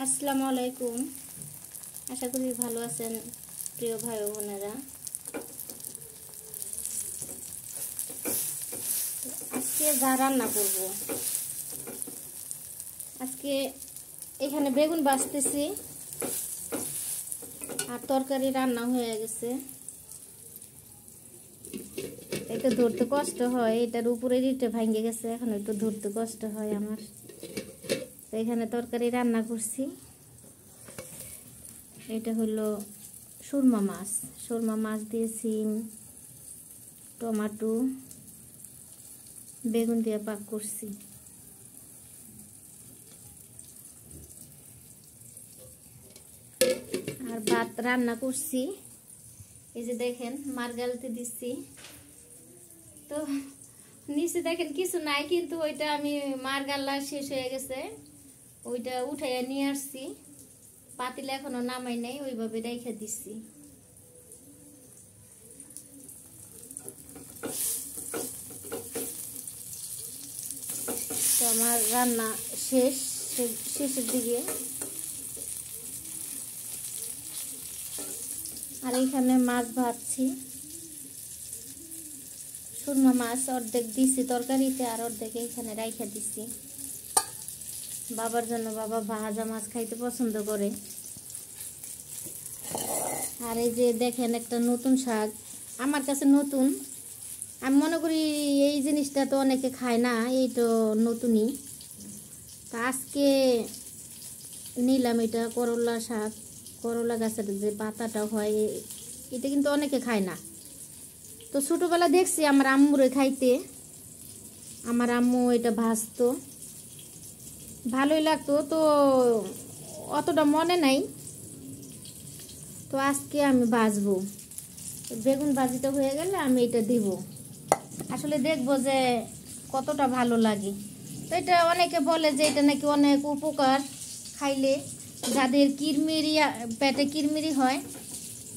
আসসালামু আলাইকুম। আশা করি ভালো আছেন প্রিয় ভাই ও বোনেরা। আজকে যা রান্না করব, আজকে এখানে বেগুন ভাজতেছি আর তরকারি রান্না হয়ে গেছে। একটু ধরতে কষ্ট হয়, এটার উপরে ইটে ভেঙে গেছে, এখন একটু ধরতে কষ্ট হয় আমার। তো এখানে তরকারি রান্না করছি। এটা হলো সুরমা মাছ দিয়ে সিম, টমেটো, বেগুন দিয়ে পাক করছি। আর ভাত রান্না করছি, এই যে দেখেন মারগালতে দিচ্ছি। তো নিচে দেখেন কিছু নাই, কিন্তু ওইটা আমি মারগাল্লা শেষ হয়ে গেছে, ওইটা উঠাইয়া নিয়ে আসছি। পাতিলে এখনো নামাই নাই, ওইভাবে রেখে দিচ্ছি। তো আমার রান্না শেষের দিকে। আর এখানে মাছ ভাজছি, সুরমা মাছ অর্ধেক দিচ্ছি তরকারিতে আর অর্ধেক এখানে রাইখা দিচ্ছি বাবার জন্য। বাবা ভাজা মাছ খাইতে পছন্দ করে। আর এই যে দেখেন একটা নতুন শাক, আমার কাছে নতুন। আমি মনে করি এই জিনিসটা তো অনেকে খায় না, এই তো নতুনই। তা আজকে নিলাম এটা করলা শাক। করলা গাছের যে পাতাটা হয়, এটা কিন্তু অনেকে খায় না। তো ছোটোবেলা দেখছি আমার আম্মুরে খাইতে, আমার আম্মু এটা ভাজতো, ভালোই লাগতো। তো অতটা মনে নাই। তো আজকে আমি ভাজবো, বেগুন ভাজিটা হয়ে গেলে আমি এটা দিব, আসলে দেখবো যে কতটা ভালো লাগে। তো এটা অনেকে বলে যে এটা নাকি অনেক উপকার, খাইলে যাদের পেটে কিরমিরি হয়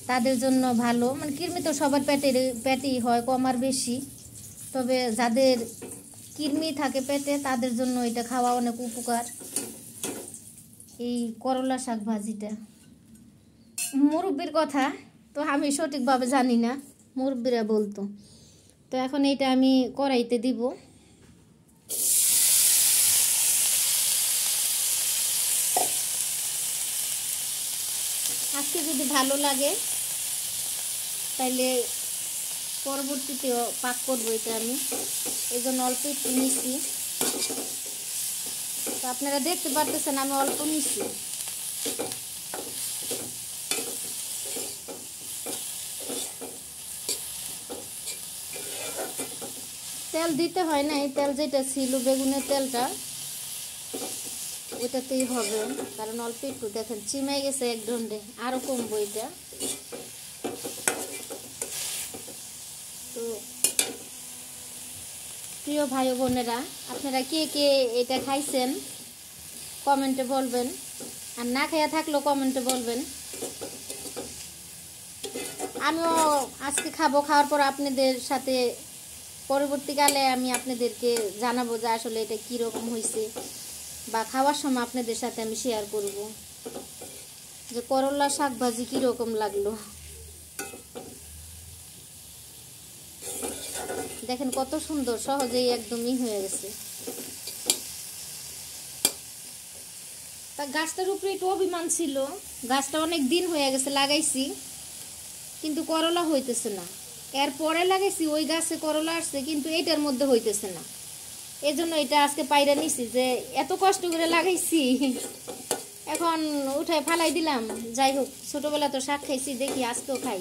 তাদের জন্য ভালো। মানে কিরমি তো সবার পেটেই হয়, কম আর বেশি। তবে যাদের কিরমি থাকে পেটে তাদের জন্য এটা খাওয়া অনেক উপকার। এই করলা শাক ভাজিটা মুরব্বির কথা, তো আমি সঠিকভাবে জানি না, মুরব্বিরা বলতো। তো এখন এটা আমি কড়াইতে দিব। আজকে যদি ভালো লাগে তাইলে পরবর্তীতেও পাক করবো এটা আমি, এই জন্য অল্প একটু নিচ্ছি। তো আপনারা দেখতে পারতেছেন আমি অল্প নিচ্ছি। তেল দিতে হয় না, এই তেল যেটা ছিল বেগুনের তেলটা ওটাতেই হবে, কারণ অল্প একটু দেখেন চিমাই গেছে এক দণ্ডে, আরও কমবো এটা। তো প্রিয় ভাই বোনেরা, আপনারা কে কে এটা খাইছেন কমেন্টে বলবেন, আর না খাইয়া থাকলেও কমেন্টে বলবেন। আমিও আজকে খাবো, খাওয়ার পর আপনাদের সাথে পরবর্তীকালে আমি আপনাদেরকে জানাবো যে আসলে এটা কীরকম হয়েছে, বা খাওয়ার সময় আপনাদের সাথে আমি শেয়ার করব যে করলা শাক ভাজি কীরকম লাগলো। দেখেন কত সুন্দর, সহজেই একদমই হয়ে গেছে। তা গাছটার উপরে একটু অভিমান ছিল, গাছটা অনেক দিন হয়ে গেছে লাগাইছি, কিন্তু করলা হইতেছে না। এর পরে লাগাইছি ওই গাছে করলা আসছে, কিন্তু এটার মধ্যে হইতেছে না। এজন্য এটা আজকে পাইরা নিছি, যে এত কষ্ট করে লাগাইছি এখন উঠায় ফালাই দিলাম। যাই হোক, ছোটবেলা তো শাক খাইছি, দেখি আজকেও খাই,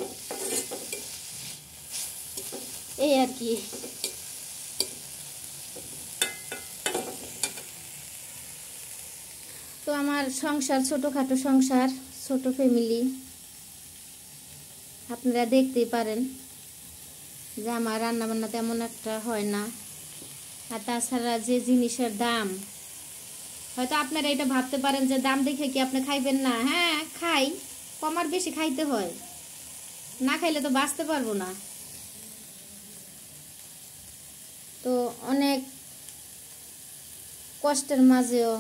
এই আর কি। তো আমার সংসার ছোটোখাটো সংসার, ছোট ফ্যামিলি, আপনারা দেখতেই পারেন যে আমার রান্নাবান্না তেমন একটা হয় না। আর তাছাড়া যে জিনিসের দাম, হয়তো আপনারা এটা ভাবতে পারেন যে দাম দেখে কি আপনি খাইবেন না। হ্যাঁ খাই, কম আর বেশি খাইতে হয়, না খাইলে তো বাঁচতে পারবো না। তো অনেক কষ্টের মাঝেও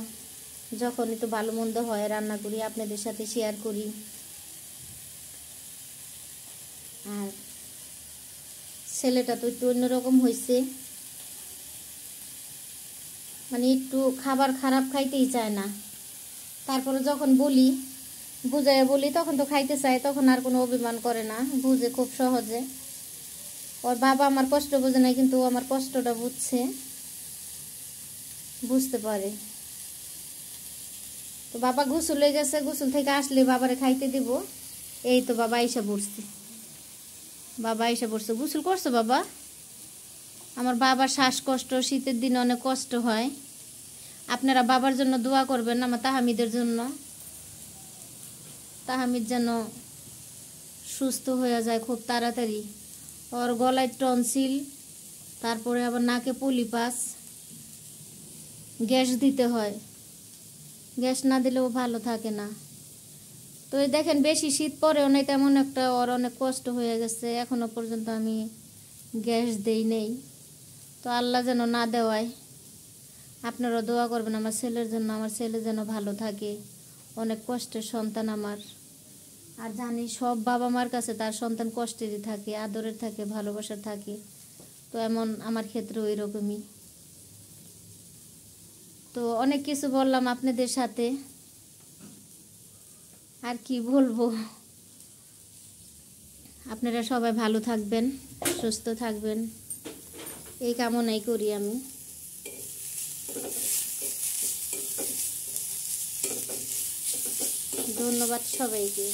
যখন একটু ভালো মন্দ হয় রান্না করি, আপনাদের সাথে শেয়ার করি। আর ছেলেটা তো একটু অন্যরকম হয়েছে, মানে একটু খাবার খারাপ খাইতেই চায় না। তারপরে যখন বলি, বুঝাইয়া বলি, তখন তো খাইতে চায়, তখন আর কোনো অভিমান করে না, বুঝে খুব সহজে। ওর বাবা আমার কষ্ট বোঝে না, কিন্তু ও আমার কষ্টটা বুঝতে পারে। তো বাবা গোসলে গেছে, গোসল থেকে আসলে বাবারে খাইতে দিব। এই তো বাবা আইসা পড়ছে, গোসল করছো বাবা? আমার বাবার শ্বাসকষ্ট, শীতের দিনে অনেক কষ্ট হয়। আপনারা বাবার জন্য দোয়া করবেন, আমার তাহামিদের জন্য। তাহামিদ যেন সুস্থ হয়ে যায় খুব তাড়াতাড়ি। ওর গলায় টনসিল, তারপরে আবার নাকে পলিপাস, গ্যাস দিতে হয়। গ্যাস না দিলেও ভালো থাকে না। তো এই দেখেন, বেশি শীত পড়েও নেই তেমন একটা, ওর অনেক কষ্ট হয়ে গেছে। এখনো পর্যন্ত আমি গ্যাস দেই নেই। তো আল্লাহ যেন না দেওয়ায়। আপনারা দোয়া করবেন আমার ছেলের জন্য, আমার ছেলে যেন ভালো থাকে। অনেক কষ্টের সন্তান আমার। আর জানি সব বাবা মার কাছে তার সন্তান কষ্টেরই থাকে, আদরের থাকে, ভালোবাসার থাকে। তো এমন আমার ক্ষেত্রে ওই রকমই। তো অনেক কিছু বললাম আপনাদের সাথে, আর কি বলবো। আপনারা সবাই ভালো থাকবেন, সুস্থ থাকবেন, এই কামনাই করি আমি। ধন্যবাদ সবাইকে।